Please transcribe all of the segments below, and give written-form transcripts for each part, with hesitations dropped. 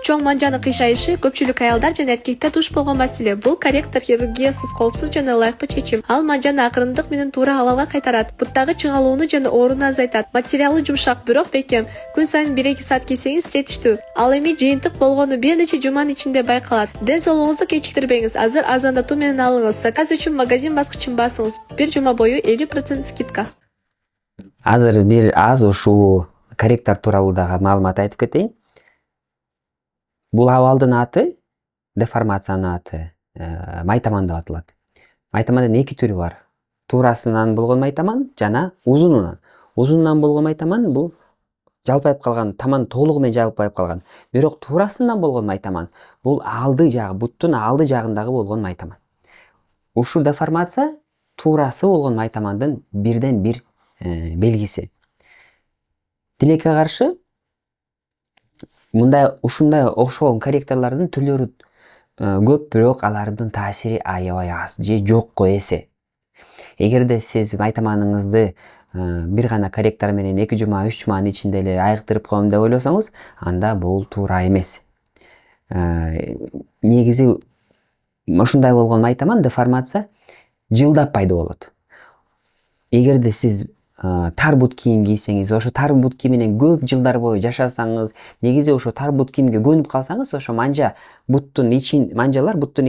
чоң манжаны кыйшайышы көпчүлүк аялдар жана эркектер туш болгон маселе. Бул корректор хирургиясыз, коопсуз жана ылайыктуу чечим. Ал манжаны акырындык менен туура абалга кайтарат, буттагы чыңалууну жана ооруну азайтат. Материалы жумшак, бирок бекем. Күн сайын 1-2 саат кийсеңиз жетиштүү. Ал эми жыйынтык болгону бир нече жуманын ичинде байкалат. Ден соолугуңузду кечиктирбеңиз. Азыр арзандатуу менен алыңыз. Заказ үчүн магазин баскычын басыңыз. Бир жума бою 50% скидка. Азыр бир аз ушул корректор тууралуу дагы маалымат айтып кетейин. Бул абалдын аты, деформациянын аты майтаман деп аталат. Майтамандын эки түрү бар. Туурасынан болгон майтаман жана узунунан. Узунунан болгон майтаман бул жалпайып калган, таман толугу менен жалпайып калган. Бирок туурасынан болгон майтаман бул алды жагы, буттун алды жагындагы болгон майтаман. Ушул деформация туурасы болгон майтамандын бирден бир белгиси. Тилекке каршы ушундай окшогон корректорлордун түрлөрү көп, бирок алардын таасири аябай аз же жокко эсе. Эгерде сиз майтаманыңызды бир гана корректор менен 2 жума, 3 жуманын ичинде эле айыктырып коем деп ойлосоңуз, анда бул туура эмес. Негизи ушундай болгон майтаман, деформация жылдап пайда болот. Эгерде сиз тар бут кийим кийсеңиз, ошо тар бут кийим менен көп жылдар бою жашасаңыз, негизи ошо тар бут кийимге көнүп калсаңыз, ошо манжалар буттун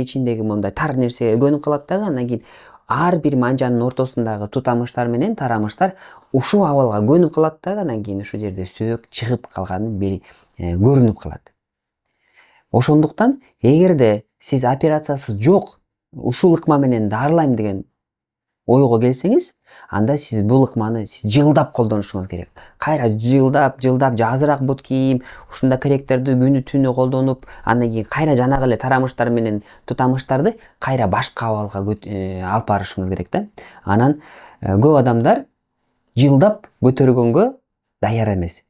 ичиндеги мондай тар нерсеге көнүп калат дагы, андан кийин ар бир манжанын ортосундагы тутамыштар менен тарамыштар ушул абалга көнүп калат дагы, андан кийин ушул жерде сөөк чыгып калганы көрүнүп калат. Ошондуктан эгерде сиз операциясыз жок, ушул ыкма менен дарылайм деген ойго келсеңиз, анда сиз бул ыкманы жылдап колдонушуңуз керек. Кайра жылдап азыраак бут кийим, ушундай корректорду күнү түнү колдонуп, андан кийин кайра жанагы эле тарамыштар менен тутамыштарды кайра башка абалга алып барышыңыз керек да. Анан көп адамдар жылдап көтөргөнгө даяр эмес.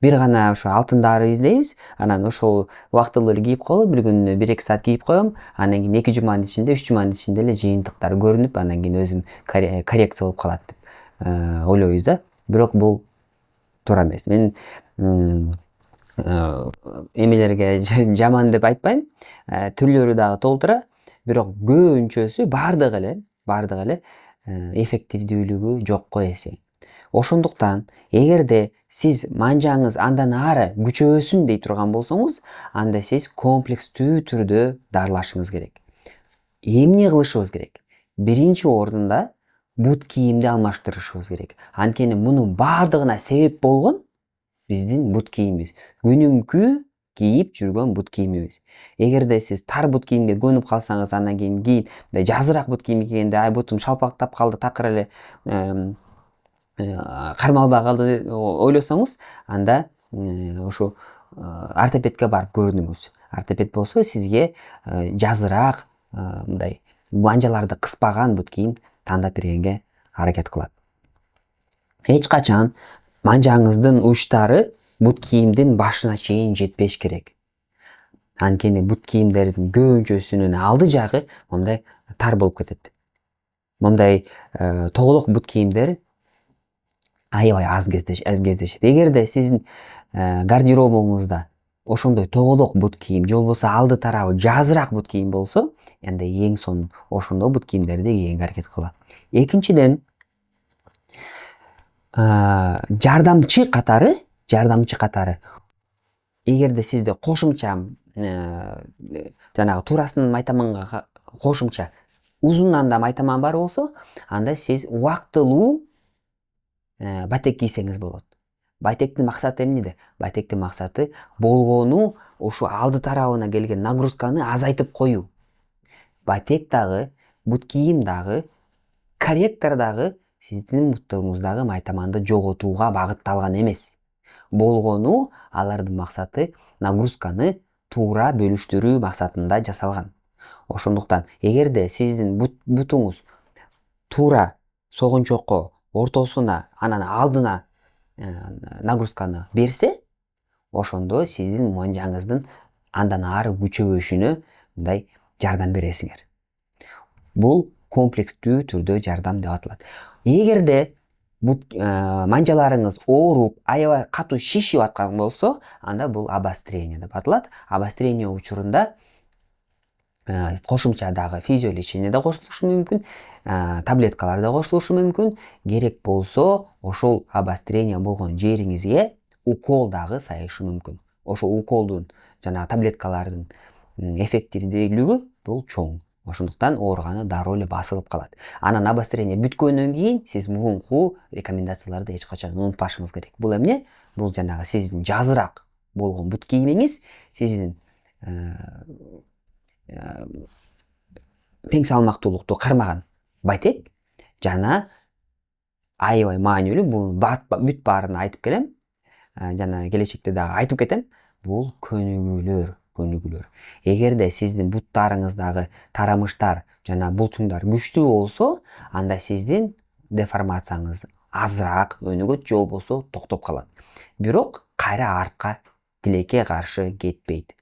Бир гана ошо алтын дары издейбиз, анан ошол убактылуу эле кийип коелу, бир күнүнө 1-2 саат кийип коем, андан кийин 2 жуманын ичинде, 3 жуманын ичинде эле жыйынтыктар көрүнүп, андан кийин өзүм коррекция болуп калат деп ойлойбуз да. Бирок бул туура эмес. Мен эмелерге жаман деп айтпайм, түрлөрү дагы толтура, бирок көбүнчөсү бардыгы эле эффективдүүлүгү жокко эсе. Ошондуктан эгерде сиз манжаңыз андан ары күчөбөсүн дей турган болсоңуз, анда сиз комплекстүү түрдө дарылашыңыз керек. Эмне кылышыбыз керек? Биринчи орунда бут кийимди алмаштырышыбыз керек. Анткени мунун бардыгына себеп болгон биздин бут кийимибиз. Күнүмкү кийип жүргөн бут кийимибиз. Эгерде сиз тар бут кийимге көнүп калсаңыз, андан кийин жазыраак бут кийим кийгенде, ай бутум шалпактап калды, такыр эле кармалбай калды ойлосоңуз, анда ошо ортопедке барып көрүнүңүз. Ортопед болсо сизге жазыраак, мындай манжаларды кыспаган бут кийим тандап бергенге аракет кылат. Эч качан манжаңыздын учтары бут кийимдин башына чейин жетпеш керек. Анткени бут кийимдердин көбүнчөсүнүн алды жагы мындай тар болуп кетет. Мындай тоголок бут кийимдер аябай аз кездешет. Эгерде сиздин гардеробуңузда ошондой тоголок бут кийим, же болбосо алды тарабы жазыраак бут кийим болсо, анда эң сонун ошондой бут кийимдерди кийгенге аракет кыла. Экинчиден, жардамчы катары, эгерде сизде кошумча жанагы туурасынан майтаманга кошумча узунунан да майтаман бар болсо, анда сиз убактылуу батек кийсеңиз болот. Батектин максаты эмнеде? Батектин максаты болгону ушу алды тарабына келген нагрузканы азайтып коюу. Батек дагы, бут кийим дагы, корректор дагы сиздин буттуңуздагы майтаманды жоготууга багытталган эмес. Болгону алардын максаты нагрузканы туура бөлүштүрүү максатында жасалган. Ошондуктан эгерде сиздин бутуңуз туура согунчокко, ортосуна, анан алдына нагрузканы берсе, ошондо сиздин манжаңыздын андан ары күчөбөшүнө мындай жардам бересиңер. Бул комплекстүү түрдө жардам деп аталат. Эгерде бут манжаларыңыз ооруп, аябай катуу шишип аткан болсо, анда бул обострение деп аталат. Обострение учурунда кошумча дагы физиолечение да кошулушу мүмкүн, таблеткалар да кошулушу мүмкүн. Керек болсо, ошол обострение болгон жериңизге укол дагы сайышы мүмкүн. Ошол уколдун жана таблеткалардын эффективдүүлүгү бул чоң. Ошондуктан ооруганы дароо эле басылып калат. Анан обострение бүткөндөн кийин сиз мурунку рекомендацияларды эч качан унутпашыңыз керек. Бул эмне? Бул жанагы сиздин жазыраак болгон бут кийимиңиз, сиздин тең салмактуулукту кармаган байтек жана аябай маанилүү, бул бүт баарын айтып келем, жана келечекте дагы айтып кетем. Бул көнүгүүлөр. Эгерде сиздин буттарыңыздагы тарамыштар жана булчуңдар күчтүү болсо, анда сиздин деформацияңыз азыраак өнүгөт, же болбосо токтоп калат. Бирок кайра артка тилекке каршы кетпейт.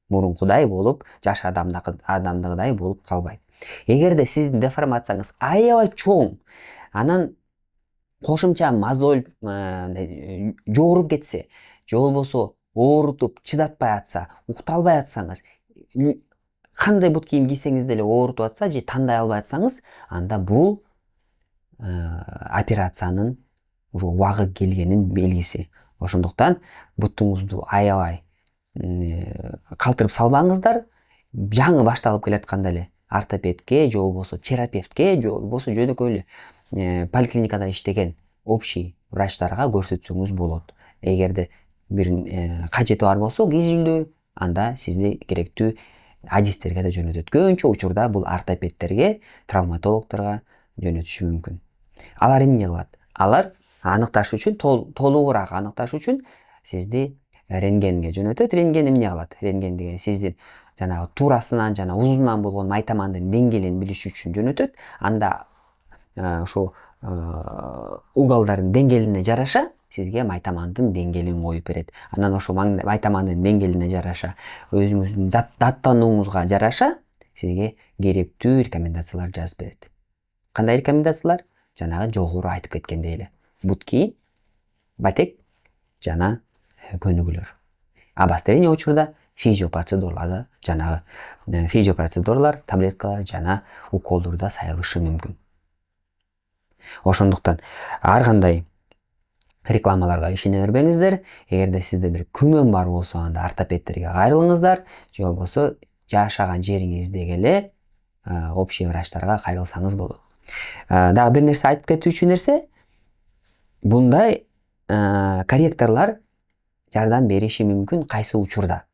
Мурункудай болуп, жаш адамдагыдай болуп калбайт. Эгерде сиздин деформацияңыз аябай чоң, анан кошумча мозоль жооруп кетсе, же болбосо оорутуп чыдатпай атса, укталбай атсаңыз, кандай бут кийим кийсеңиз деле оорутуп атса же тандай албай атсаңыз, анда бул операциянын уже убагы келгенин белгиси. Ошондуктан бутуңузду аябай калтырып салбаңыздар. Жаңы башталып келатканда эле ортопедке, же болбосо терапевтке, же болбосо жөнөкөй эле поликлиникада иштеген общий врачтарга көрсөтсөңүз болот. Эгерде бир кажети бар болсо, кизилдүү, анда сизди керектүү адистерге да жөнөтөт. Көбүнчө учурда бул ортопедтерге, травматологторго жөнөтүшү мүмкүн. Алар эмне кылат? Алар аныкташ үчүн, толугураак аныкташ үчүн сизди рентгенге жөнөтөт. Рентген эмне кылат? Рентген деген сиздин жанагы туурасынан жана узунунан болгон майтамандын деңгээлин билиш үчүн жөнөтөт. Анда ошо угалдардын деңгээлине жараша сизге майтамандын деңгээлин коюп берет. Анан ошо майтамандын деңгээлине жараша, өзүңүздүн даттанууңузга жараша сизге керектүү рекомендациялар жазып берет. Кандай рекомендациялар? Жанагы жогору айтып кеткендей эле. Бут кийим, батек жана көнүгүүлөр. Обострение учурда физиопроцедуралар, жанагы физиопроцедуралар, таблеткалар жана уколдор да сайылышы мүмкүн. Ошондуктан ар кандай рекламаларга ишене бербеңиздер. Эгерде сизде бир күмөн бар болсо, анда ортопедтерге кайрылыңыздар, же болбосо жашаган жериңиздеги эле общий врачтарга кайрылсаңыз болот. Дагы бир нерсе айтып кетүүчү нерсе, bunday корректорлар жардам бериши мүмкүн кайсы учурда.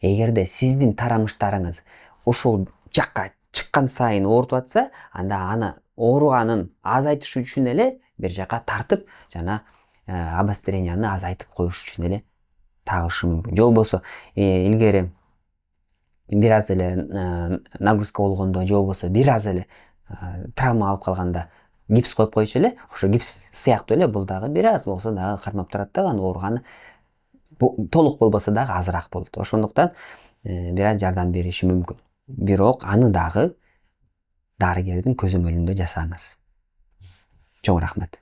Эгерде сиздин тарамыштарыңыз ошол жакка чыккан сайын оорутуп атса, анда аны ооруганын азайтыш үчүн эле бир жакка тартып, жана обостренияны азайтып коюш үчүн эле тагышы мүмкүн. Же болбосо илгери бир аз эле нагрузка болгондо, же болбосо бир аз эле травма алып калганда гипс коюп койчу эле, ошо гипс сыяктуу эле бул дагы бир аз болсо дагы кармап турат да, аны ооруганы толук болбосо дагы азыраак болот. Ошондуктан бир аз жардам бериши мүмкүн. Бирок аны дагы дарыгердин көзөмөлүндө жасаңыз. Чоң рахмат.